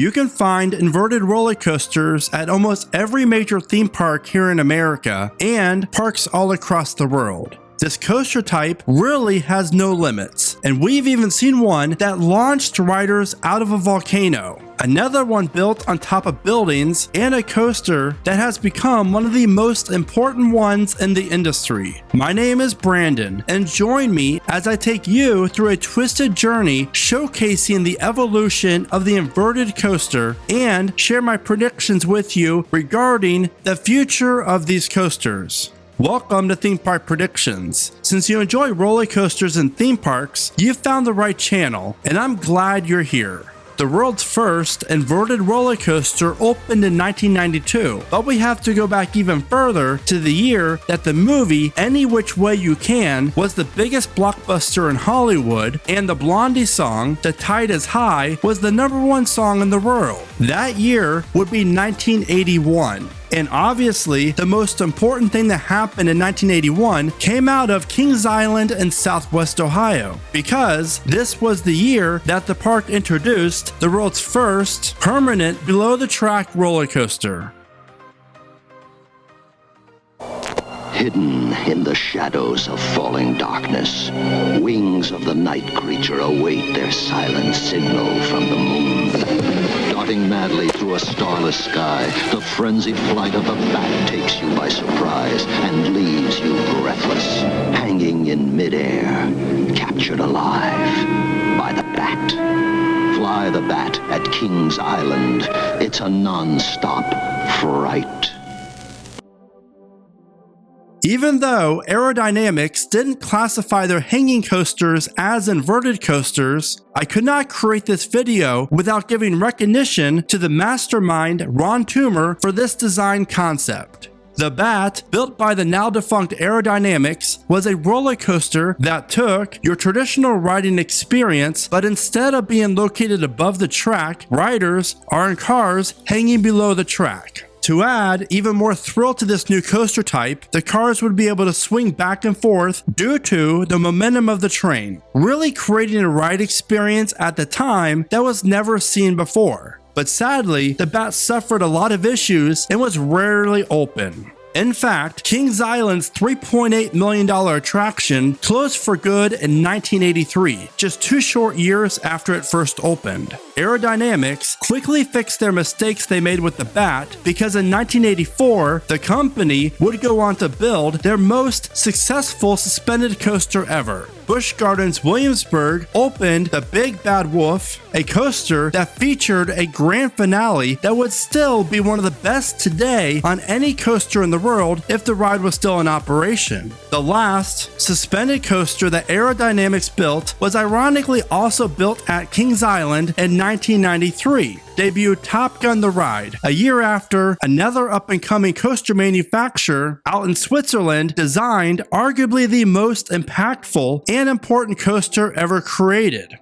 You can find inverted roller coasters at almost every major theme park here in America and parks all across the world. This coaster type really has no limits, and we've even seen one that launched riders out of a volcano, another one built on top of buildings, and a coaster that has become one of the most important ones in the industry. My name is Brandon, and join me as I take you through a twisted journey showcasing the evolution of the inverted coaster and share my predictions with you regarding the future of these coasters. Welcome to Theme Park Predictions. Since you enjoy roller coasters and theme parks, you've found the right channel, and I'm glad you're here. The world's first inverted roller coaster opened in 1992, but we have to go back even further to the year that the movie Any Which Way You Can was the biggest blockbuster in Hollywood, and the Blondie song The Tide Is High was the #1 song in the world. That year would be 1981. And obviously, the most important thing that happened in 1981 came out of Kings Island in Southwest Ohio, because this was the year that the park introduced the world's first permanent below-the-track roller coaster. Hidden in the shadows of falling darkness, wings of the night creature await their silent signal from the moon. Darting madly through a starless sky, the frenzied flight of the bat takes you by surprise and leaves you breathless, hanging in midair, captured alive by the bat. Fly the bat at Kings Island. It's a non-stop fright. Even though Aerodynamics didn't classify their hanging coasters as inverted coasters, I could not create this video without giving recognition to the mastermind Ron Toomer for this design concept. The Bat, built by the now defunct Aerodynamics, was a roller coaster that took your traditional riding experience, but instead of being located above the track, riders are in cars hanging below the track. To add even more thrill to this new coaster type, the cars would be able to swing back and forth due to the momentum of the train, really creating a ride experience at the time that was never seen before. But sadly, the Bat suffered a lot of issues and was rarely open. In fact, Kings Island's $3.8 million attraction closed for good in 1983, just 2 short years after it first opened. Aerodynamics quickly fixed their mistakes they made with the Bat, because in 1984, the company would go on to build their most successful suspended coaster ever. Busch Gardens Williamsburg opened the Big Bad Wolf, a coaster that featured a grand finale that would still be one of the best today on any coaster in the world if the ride was still in operation. The last suspended coaster that Aerodynamics built was ironically also built at Kings Island in 1993. Debuted Top Gun the Ride, a year after another up-and-coming coaster manufacturer out in Switzerland designed arguably the most impactful and important coaster ever created.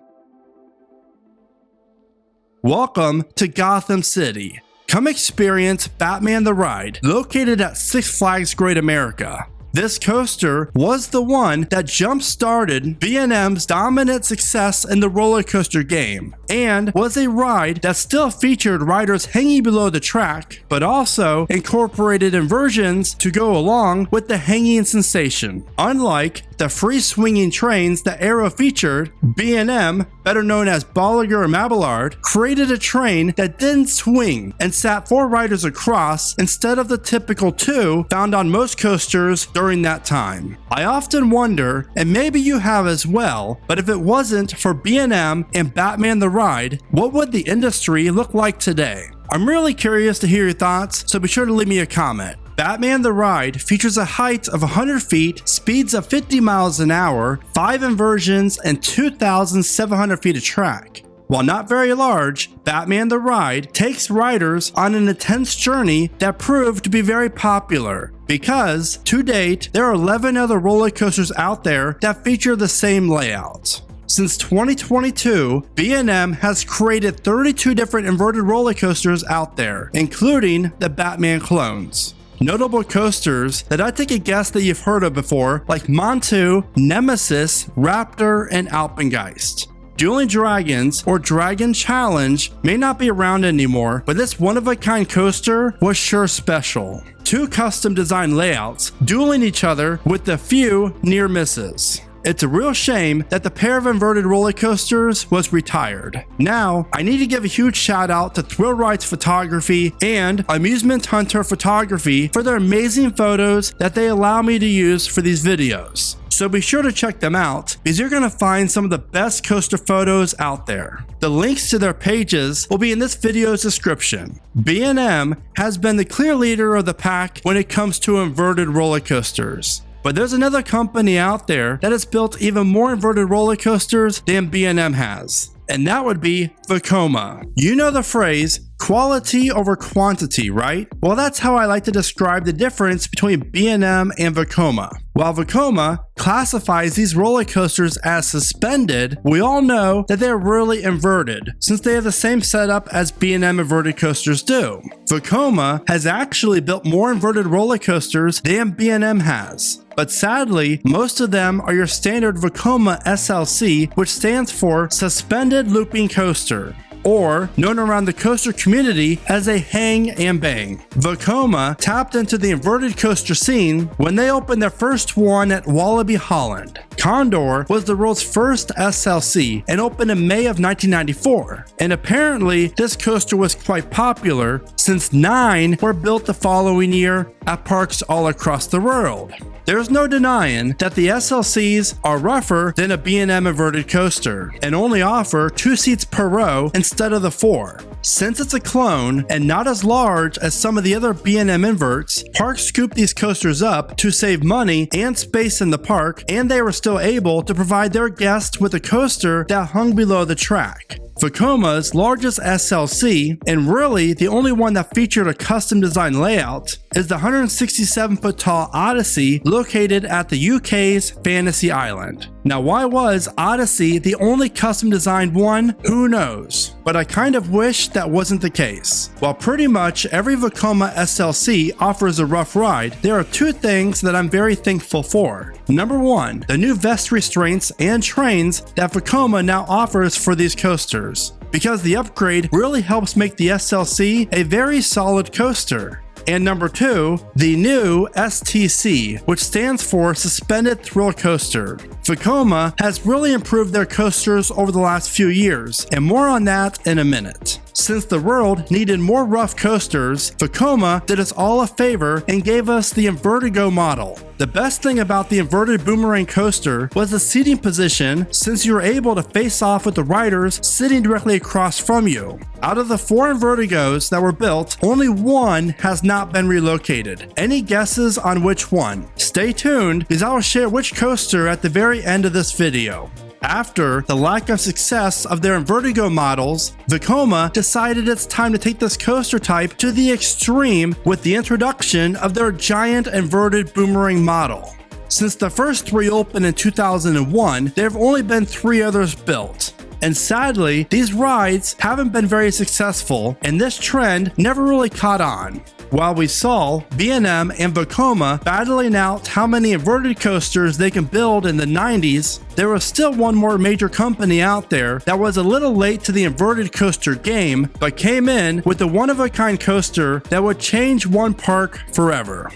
Welcome to Gotham City. Come experience Batman the Ride, located at Six Flags Great America. This coaster was the one that jump-started B&M's dominant success in the roller coaster game, and was a ride that still featured riders hanging below the track, but also incorporated inversions to go along with the hanging sensation. Unlike the free-swinging trains that Aero featured, B&M, better known as Bolliger and Mabillard, created a train that didn't swing and sat 4 riders across instead of the typical 2 found on most coasters during that time. I often wonder, and maybe you have as well, but if it wasn't for B&M and Batman the Ride, what would the industry look like today? I'm really curious to hear your thoughts, so be sure to leave me a comment. Batman the Ride features a height of 100 feet, speeds of 50 miles an hour, 5 inversions, and 2,700 feet of track. While not very large, Batman the Ride takes riders on an intense journey that proved to be very popular, because, to date, there are 11 other roller coasters out there that feature the same layout. Since 2022, B&M has created 32 different inverted roller coasters out there, including the Batman clones. Notable coasters that I take a guess that you've heard of before, like Montu, Nemesis, Raptor, and Alpengeist. Dueling Dragons, or Dragon Challenge, may not be around anymore, but this one-of-a-kind coaster was sure special. 2 custom design layouts, dueling each other with a few near misses. It's a real shame that the pair of inverted roller coasters was retired. Now, I need to give a huge shout out to Thrill Rides Photography and Amusement Hunter Photography for their amazing photos that they allow me to use for these videos. So be sure to check them out because you're going to find some of the best coaster photos out there. The links to their pages will be in this video's description. B&M has been the clear leader of the pack when it comes to inverted roller coasters. But there's another company out there that has built even more inverted roller coasters than B&M has, and that would be Vekoma. You know the phrase, quality over quantity, right? Well, that's how I like to describe the difference between B&M and Vekoma. While Vekoma classifies these roller coasters as suspended, we all know that they're really inverted, since they have the same setup as B&M inverted coasters do. Vekoma has actually built more inverted roller coasters than B&M has. But sadly, most of them are your standard Vekoma SLC, which stands for Suspended Looping Coaster, or known around the coaster community as a hang and bang. Vekoma tapped into the inverted coaster scene when they opened their first one at Wallaby Holland. Condor was the world's first SLC and opened in May of 1994, and apparently this coaster was quite popular since 9 were built the following year at parks all across the world. There's no denying that the SLCs are rougher than a B&M inverted coaster and only offer 2 seats per row instead of the 4. Since it's a clone and not as large as some of the other B&M inverts, parks scooped these coasters up to save money and space in the park, and they were still able to provide their guests with a coaster that hung below the track. Vekoma's largest SLC, and really the only one that featured a custom design layout, is the 167-foot tall Odyssey located at the UK's Fantasy Island. Now, why was Odyssey the only custom designed one? Who knows? But I kind of wish that wasn't the case. While pretty much every Vekoma SLC offers a rough ride, there are 2 things that I'm very thankful for. Number 1, the new vest restraints and trains that Vekoma now offers for these coasters, because the upgrade really helps make the SLC a very solid coaster. And number 2, the new STC, which stands for Suspended Thrill Coaster. Vekoma has really improved their coasters over the last few years, and more on that in a minute. Since the world needed more rough coasters, Vekoma did us all a favor and gave us the Invertigo model. The best thing about the inverted boomerang coaster was the seating position, since you were able to face off with the riders sitting directly across from you. Out of the 4 Invertigos that were built, only 1 has not been relocated. Any guesses on which one? Stay tuned, because I will share which coaster at the very end of this video. After the lack of success of their Invertigo models, Vekoma decided it's time to take this coaster type to the extreme with the introduction of their giant inverted boomerang model. Since the first 3 opened in 2001, there have only been 3 others built. And sadly, these rides haven't been very successful, and this trend never really caught on. While we saw B&M and Vekoma battling out how many inverted coasters they can build in the 90s, there was still one more major company out there that was a little late to the inverted coaster game, but came in with a one-of-a-kind coaster that would change one park forever.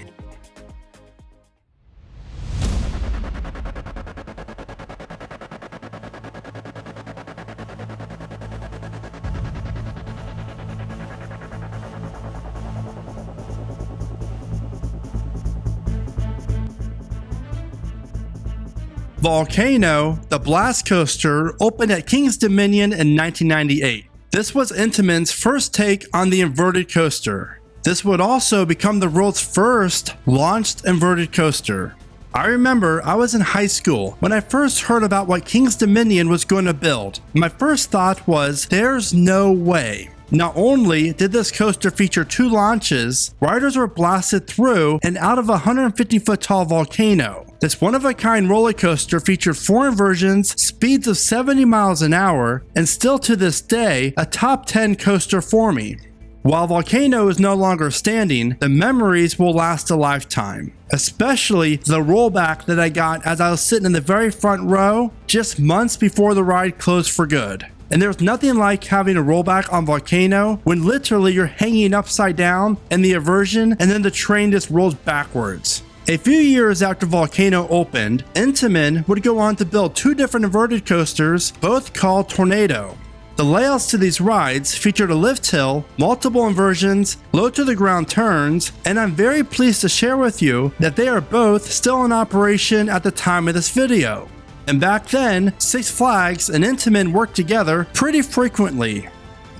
Volcano, the blast coaster, opened at King's Dominion in 1998. This was Intamin's first take on the inverted coaster. This would also become the world's first launched inverted coaster. I remember I was in high school when I first heard about what King's Dominion was going to build. My first thought was, there's no way. Not only did this coaster feature 2 launches, riders were blasted through and out of a 150-foot tall volcano. This one-of-a-kind roller coaster featured 4 inversions, speeds of 70 miles an hour, and still to this day, a top 10 coaster for me. While Volcano is no longer standing, the memories will last a lifetime. Especially the rollback that I got as I was sitting in the very front row just months before the ride closed for good. And there's nothing like having a rollback on Volcano when literally you're hanging upside down in the inversion and then the train just rolls backwards. A few years after Volcano opened, Intamin would go on to build 2 different inverted coasters, both called Tornado. The layouts to these rides featured a lift hill, multiple inversions, low to the ground turns, and I'm very pleased to share with you that they are both still in operation at the time of this video. And back then, Six Flags and Intamin worked together pretty frequently.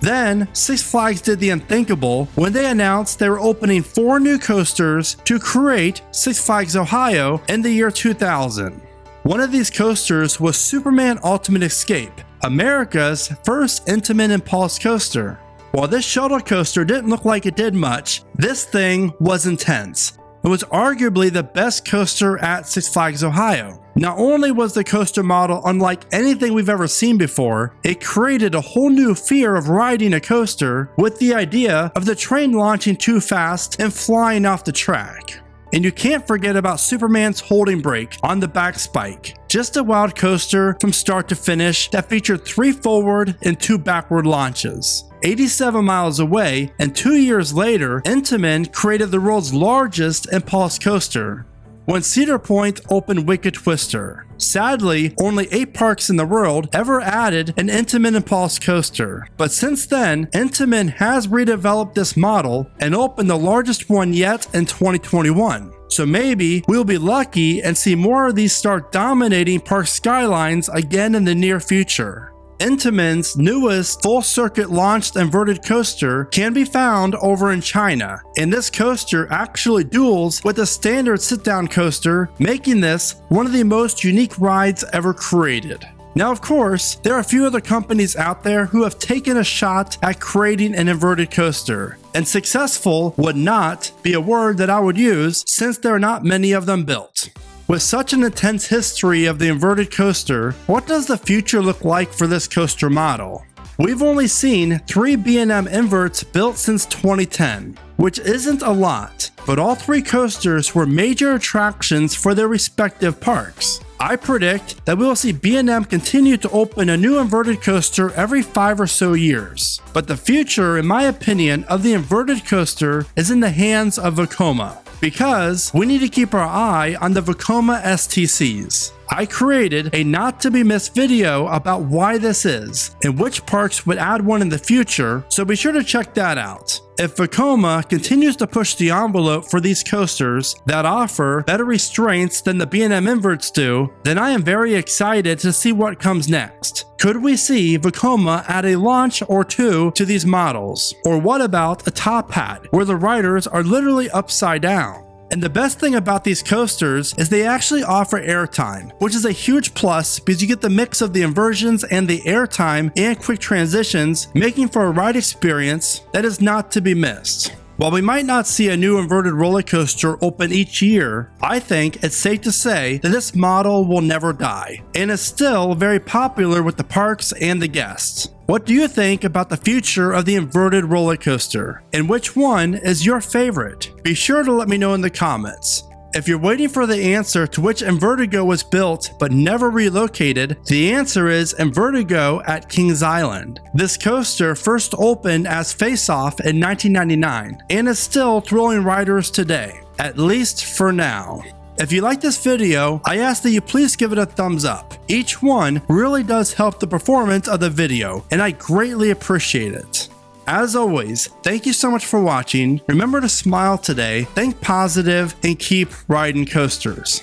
Then, Six Flags did the unthinkable when they announced they were opening 4 new coasters to create Six Flags Ohio in the year 2000. One of these coasters was Superman Ultimate Escape, America's first Intamin Impulse coaster. While this shuttle coaster didn't look like it did much, this thing was intense. It was arguably the best coaster at Six Flags Ohio. Not only was the coaster model unlike anything we've ever seen before, it created a whole new fear of riding a coaster with the idea of the train launching too fast and flying off the track. And you can't forget about Superman's holding brake on the back spike. Just a wild coaster from start to finish that featured 3 forward and 2 backward launches. 87 miles away, and 2 years later, Intamin created the world's largest impulse coaster. When Cedar Point opened Wicked Twister. Sadly, only 8 parks in the world ever added an Intamin Impulse coaster. But since then, Intamin has redeveloped this model and opened the largest one yet in 2021. So maybe we'll be lucky and see more of these start dominating park skylines again in the near future. Intamin's newest full-circuit launched inverted coaster can be found over in China, and this coaster actually duels with a standard sit-down coaster, making this one of the most unique rides ever created. Now, of course, there are a few other companies out there who have taken a shot at creating an inverted coaster, and successful would not be a word that I would use since there are not many of them built. With such an intense history of the inverted coaster, what does the future look like for this coaster model? We've only seen 3 B&M inverts built since 2010, which isn't a lot, but all 3 coasters were major attractions for their respective parks. I predict that we will see B&M continue to open a new inverted coaster every 5 or so years. But the future, in my opinion, of the inverted coaster is in the hands of Vekoma, because we need to keep our eye on the Vekoma STCs. I created a not to be missed video about why this is and which parks would add one in the future, so be sure to check that out. If Vekoma continues to push the envelope for these coasters that offer better restraints than the B&M inverts do, then I am very excited to see what comes next. Could we see Vekoma add a launch or 2 to these models? Or what about a top hat where the riders are literally upside down? And the best thing about these coasters is they actually offer airtime, which is a huge plus because you get the mix of the inversions and the airtime and quick transitions, making for a ride experience that is not to be missed. While we might not see a new inverted roller coaster open each year, I think it's safe to say that this model will never die, and is still very popular with the parks and the guests. What do you think about the future of the inverted roller coaster? And which one is your favorite? Be sure to let me know in the comments. If you're waiting for the answer to which Invertigo was built but never relocated, the answer is Invertigo at Kings Island. This coaster first opened as Face Off in 1999 and is still thrilling riders today, at least for now. If you like this video, I ask that you please give it a thumbs up. Each one really does help the performance of the video, and I greatly appreciate it. As always, thank you so much for watching. Remember to smile today, think positive, and keep riding coasters.